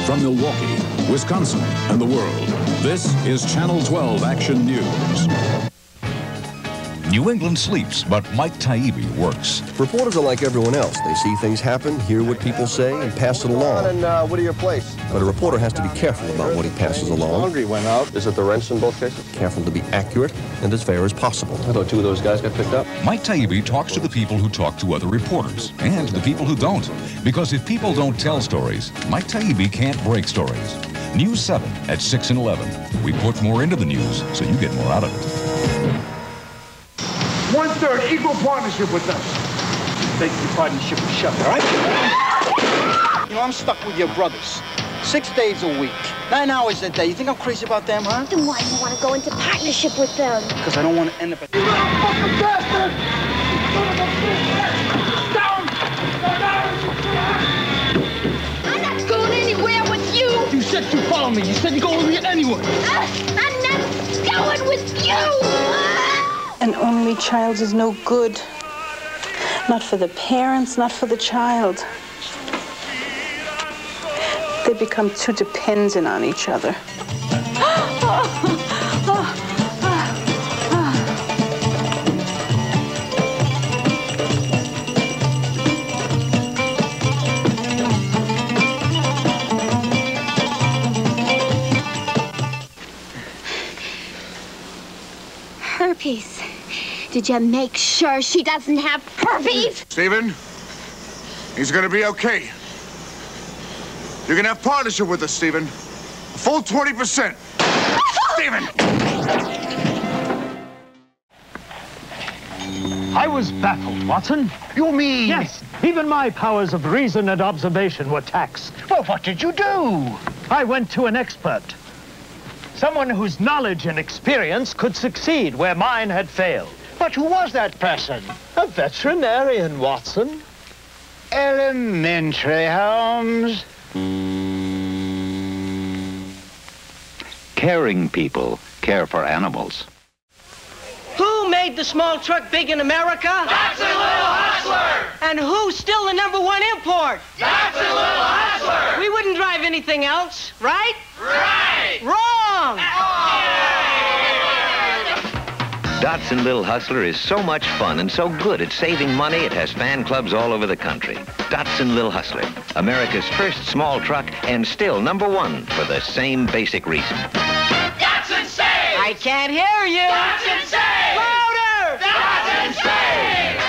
From Milwaukee, Wisconsin, and the world, this is Channel 12 Action News. New England sleeps, but Mike Taibbi works. Reporters are like everyone else. They see things happen, hear what people say, and pass it along. And what are your place? But a reporter has to be careful about what he passes along. Laundry went out. Is it the rents in both cases? Careful to be accurate and as fair as possible. I thought two of those guys got picked up. Mike Taibbi talks to the people who talk to other reporters and to the people who don't. Because if people don't tell stories, Mike Taibbi can't break stories. News 7 at 6 and 11. We put more into the news so you get more out of it. 1/3 equal partnership with us. Take the partnership and shove it, all right? You know, I'm stuck with your brothers. 6 days a week, 9 hours a day. You think I'm crazy about them, huh? Then why do you want to go into partnership with them? Because I don't want to end up at... You little fucking bastard! I'm not going anywhere with you! You said you follow me. You said you go with me anyway. I'm not going with you! An only child is no good. Not for the parents, not for the child. They become too dependent on each other. Herpes. Did you make sure she doesn't have herpes? Stephen, he's gonna be okay. You're gonna have partnership with us, Stephen. A full 20%. Stephen! I was baffled, Watson. You mean? Yes, even my powers of reason and observation were taxed. Well, what did you do? I went to an expert. Someone whose knowledge and experience could succeed where mine had failed. But who was that person? A veterinarian, Watson. Elementary, Holmes. Caring people care for animals. Who made the small truck big in America? Datsun Little Hustler! And who's still the #1 import? Datsun Little Hustler! We wouldn't drive anything else, right? Right! Wrong! Datsun Little Hustler is so much fun and so good at saving money, it has fan clubs all over the country. Datsun Little Hustler, America's first small truck and still #1 for the same basic reason. Datsun Save! I can't hear you! Datsun Save! Louder! Datsun Save!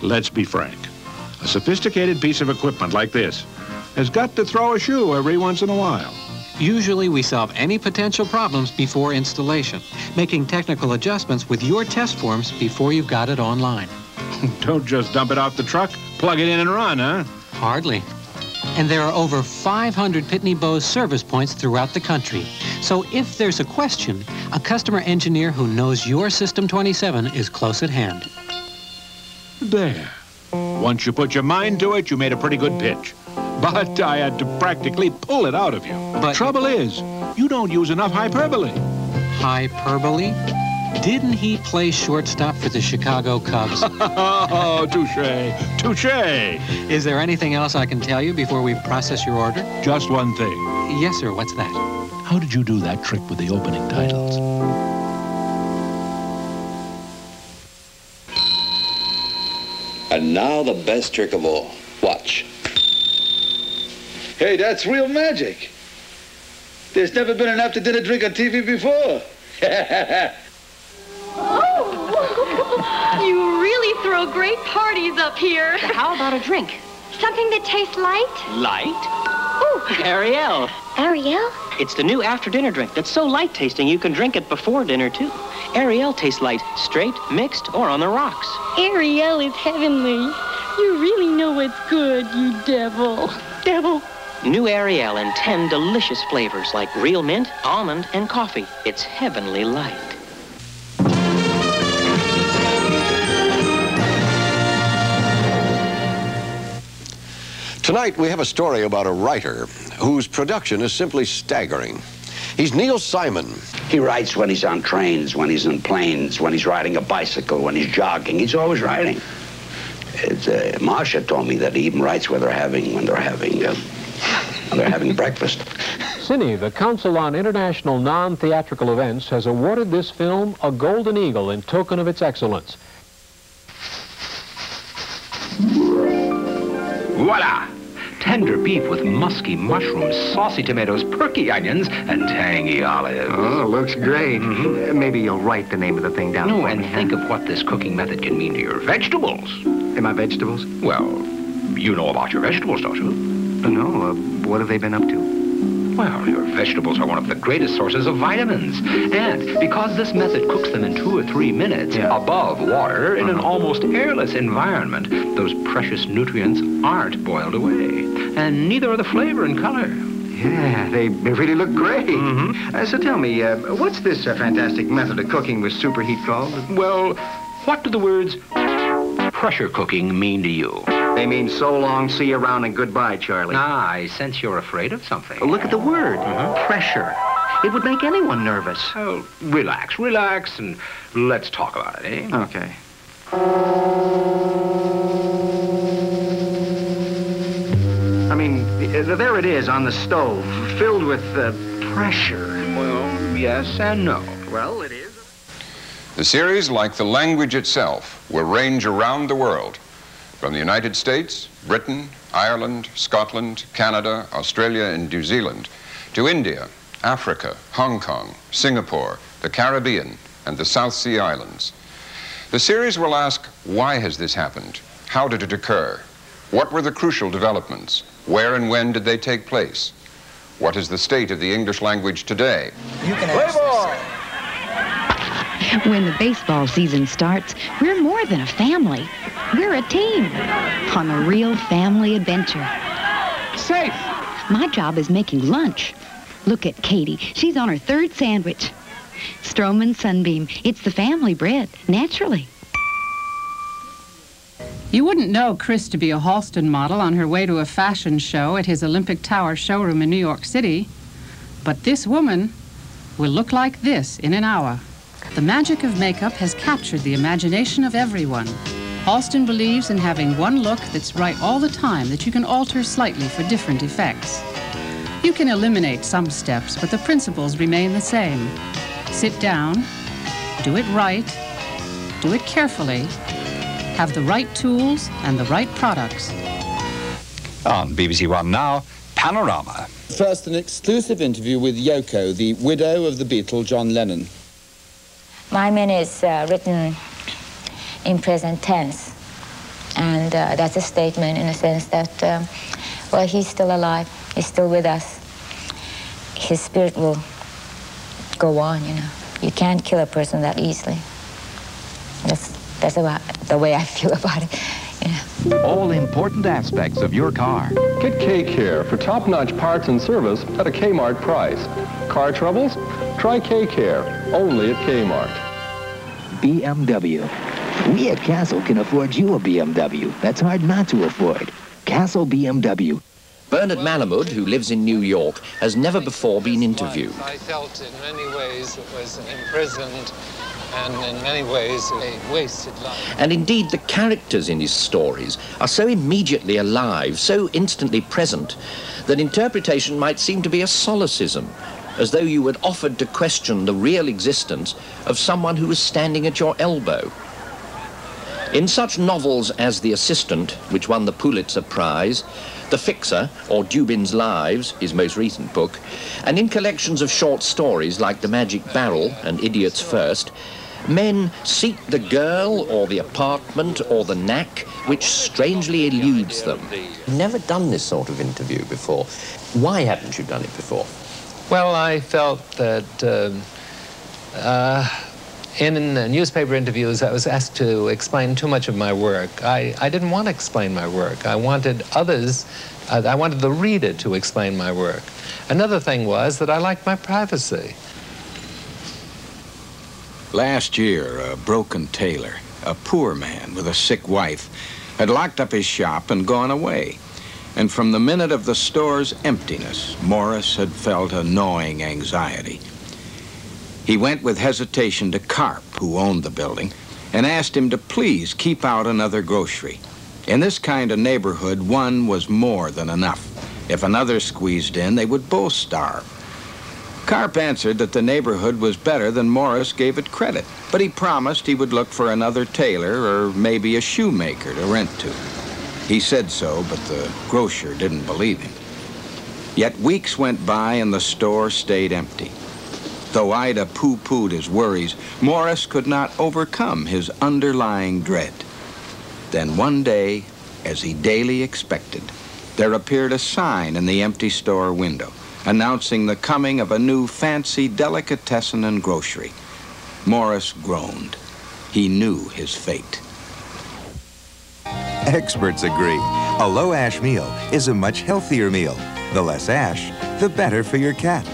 Let's be frank. A sophisticated piece of equipment like this has got to throw a shoe every once in a while. Usually we solve any potential problems before installation, making technical adjustments with your test forms before you've got it online. Don't just dump it off the truck, plug it in and run, huh? Hardly. And there are over 500 Pitney Bowes service points throughout the country. So if there's a question, a customer engineer who knows your System 27 is close at hand. There. Once you put your mind to it, you made a pretty good pitch. But I had to practically pull it out of you. But the trouble is, you don't use enough hyperbole. Hyperbole? Didn't he play shortstop for the Chicago Cubs? Oh, touche, touche. Is there anything else I can tell you before we process your order? Just one thing. Yes, sir. What's that? How did you do that trick with the opening titles? And now the best trick of all. Watch. Hey, that's real magic. There's never been an after-dinner drink on TV before. Oh, you really throw great parties up here. How about a drink? Something that tastes light? Light? Ooh. Ariel. Ariel? It's the new after-dinner drink that's so light-tasting you can drink it before dinner, too. Ariel tastes light, straight, mixed, or on the rocks. Ariel is heavenly. You really know what's good, you devil. Devil. New Ariel in 10 delicious flavors like real mint, almond, and coffee. It's heavenly light. Tonight, we have a story about a writer whose production is simply staggering. He's Neil Simon. He writes when he's on trains, when he's in planes, when he's riding a bicycle, when he's jogging. He's always writing. Marcia told me that he even writes when they're having breakfast. Cine, the Council on International Non-Theatrical Events, has awarded this film a Golden Eagle in token of its excellence. Voila! Tender beef with musky mushrooms, saucy tomatoes, perky onions, and tangy olives. Oh, looks great. Maybe you'll write the name of the thing down No, for and me, think of what this cooking method can mean to your vegetables. And my vegetables? Well, you know about your vegetables, don't you? No, what have they been up to? Well, your vegetables are one of the greatest sources of vitamins. And because this method cooks them in 2 or 3 minutes above water in an almost airless environment, those precious nutrients aren't boiled away. And neither are the flavor and color. Yeah, they really look great. So tell me, what's this fantastic method of cooking with superheat called? Well, what do the words pressure cooking mean to you? They mean so long, see you around, and goodbye, Charlie. Ah, I sense you're afraid of something. Look at the word, pressure. It would make anyone nervous. Oh, relax, and let's talk about it, eh? Okay. I mean, there it is on the stove, filled with pressure. Well, yes and no. Well, it is. The series, like the language itself, will range around the world. From the United States, Britain, Ireland, Scotland, Canada, Australia, and New Zealand, to India, Africa, Hong Kong, Singapore, the Caribbean, and the South Sea Islands. The series will ask, why has this happened? How did it occur? What were the crucial developments? Where and when did they take place? What is the state of the English language today? You can play ball. When the baseball season starts, we're more than a family. We're a team on a real family adventure. Safe. My job is making lunch. Look at Katie. She's on her 3rd sandwich. Stroman Sunbeam. It's the family bread, naturally. You wouldn't know Chris to be a Halston model on her way to a fashion show at his Olympic Tower showroom in New York City. But this woman will look like this in an hour. The magic of makeup has captured the imagination of everyone. Halston believes in having one look that's right all the time that you can alter slightly for different effects. You can eliminate some steps, but the principles remain the same. Sit down, do it right, do it carefully, have the right tools and the right products. On BBC One now, Panorama. First, an exclusive interview with Yoko, the widow of the Beatle John Lennon. My name is written in present tense. And that's a statement in a sense that, well, he's still alive. He's still with us. His spirit will go on, you know. You can't kill a person that easily. That's about the way I feel about it. All important aspects of your car. Get K-Care for top-notch parts and service at a Kmart price. Car troubles? Try K-Care, only at Kmart. BMW. We at Castle can afford you a BMW. That's hard not to afford. Castle BMW. Bernard Malamud, who lives in New York, has never before been interviewed. I felt in many ways it was imprisoned and in many ways a wasted life. And indeed, the characters in his stories are so immediately alive, so instantly present, that interpretation might seem to be a solecism, as though you had offered to question the real existence of someone who was standing at your elbow. In such novels as The Assistant, which won the Pulitzer Prize, The Fixer, or Dubin's Lives, his most recent book, and in collections of short stories like The Magic Barrel and Idiots First, men seek the girl or the apartment or the knack which strangely eludes them. Never done this sort of interview before. Why haven't you done it before? Well, I felt that in newspaper interviews I was asked to explain too much of my work. I didn't want to explain my work. I wanted others, I wanted the reader to explain my work. Another thing was that I liked my privacy. Last year, a broken tailor, a poor man with a sick wife, had locked up his shop and gone away. And from the minute of the store's emptiness, Morris had felt a gnawing anxiety. He went with hesitation to Karp, who owned the building, and asked him to please keep out another grocery. In this kind of neighborhood, one was more than enough. If another squeezed in, they would both starve. Karp answered that the neighborhood was better than Morris gave it credit, but he promised he would look for another tailor or maybe a shoemaker to rent to. He said so, but the grocer didn't believe him. Yet weeks went by and the store stayed empty. Though Ida pooh-poohed his worries, Morris could not overcome his underlying dread. Then one day, as he daily expected, there appeared a sign in the empty store window, announcing the coming of a new fancy delicatessen and grocery. Morris groaned. He knew his fate. Experts agree. A low-ash meal is a much healthier meal. The less ash, the better for your cat.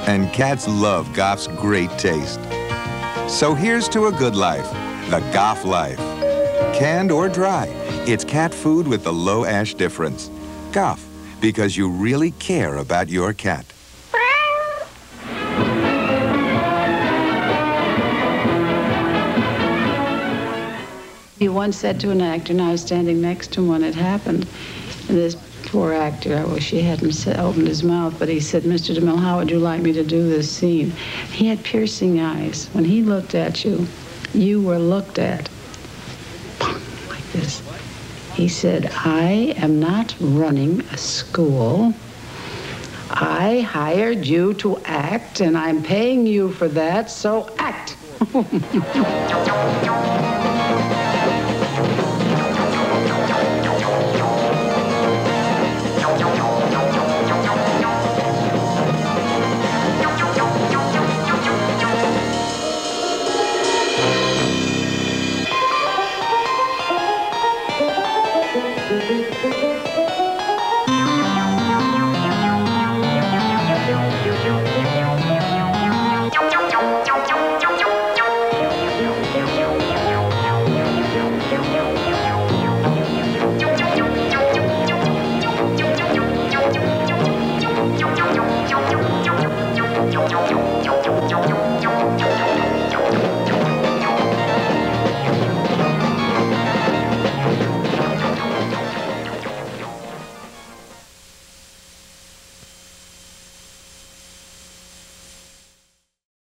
And cats love Goff's great taste. So here's to a good life, the Goff Life. Canned or dry, it's cat food with the low-ash difference. Goff, because you really care about your cat. He once said to an actor, and I was standing next to him when it happened, and this poor actor, I wish he hadn't opened his mouth, but he said, "Mr. DeMille, how would you like me to do this scene?" He had piercing eyes. When he looked at you, you were looked at. Like this. He said, "I am not running a school. I hired you to act, and I'm paying you for that, so act."